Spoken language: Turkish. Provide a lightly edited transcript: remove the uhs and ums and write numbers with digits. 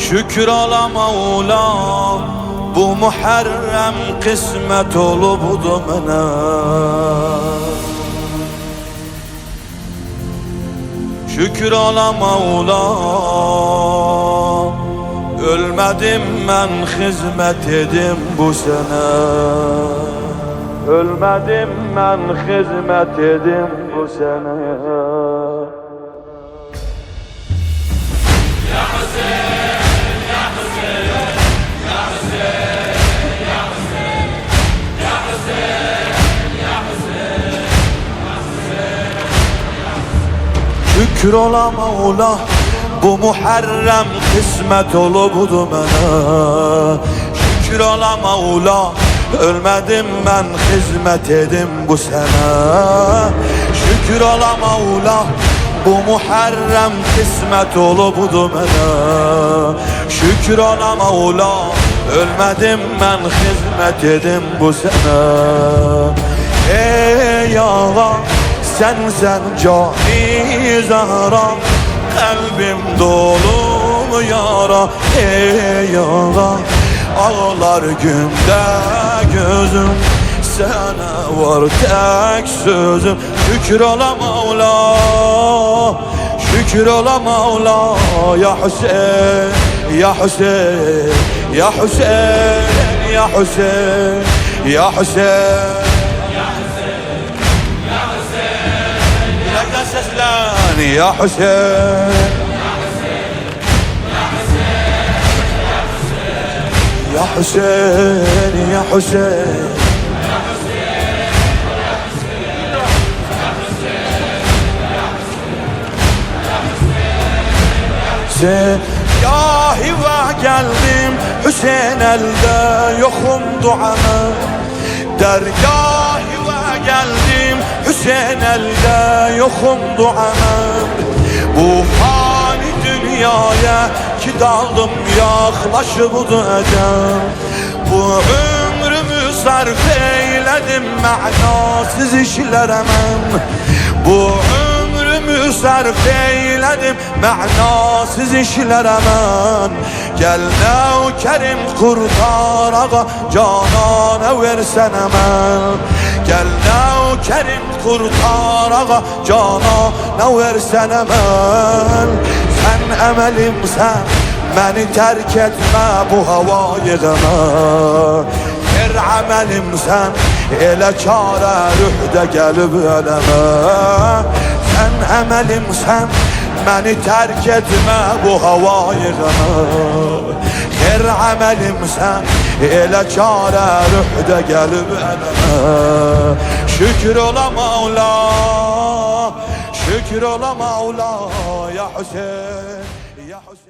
Şükür ala Mevla, bu Muharrem kısmet olubdu mənə. Şükür ala Mevla, ölmedim ben, hizmet edim bu sene. Ölmedim ben, hizmet edim bu sene. Ya Hüseyin, ya Hüseyin, ya Hüseyin, ya Hüseyin, ya Hüseyin, ya Hüseyin, ya Hüseyin. Şükür ola Mevla, bu Muharrem kısmet olubdu mənə. Şükür ola Mevla, ölmedim ben, hizmet edim bu sene. Şükür ola Mevla, bu Muharrem kısmet olubdu mənə. Şükür ola Mevla, ölmedim ben, hizmet edim bu sene. Ey ağa, sen cani zahra, kalbim dolu yara. Ey ağa, ağlar günde gözüm, sana var tek sözüm. Şükür ola Mevla, şükür ola Mevla. Ya Hüseyin, ya Hüseyin, ya Hüseyin, ya Hüseyin, ya Hüseyin. Seslen ya Hüseyin, ya Hüseyin, ya Hüseyin. Dergâh-ı geldim, Hüseyin elde yokum duama. Dergâh-ı geldim, Hüseyin elde yokum duama. Bu fani dünyaya ki daldım, yaklaşıbdı ecel. Bu ömrümü sarf eyledim ma'nasız işlere mən. Bu ömrümü sarf eyledim ma'nasız işlere mən. Gel nevkerim kurtar ağa, canana versene mən. Gel nevkerim kurtar ağa, canana versene mən. Sen emelimsen beni terk etme bu havayı gama. Her amelimsen ele çare rühde gelip eleme. Sen emelimsen beni terk etme bu havayı gama. Her amelimsen ele çare rühde gelip eleme. Şükür ola Mevla, şükür ola Mevla. Ya Hüseyin, ya Hüseyin.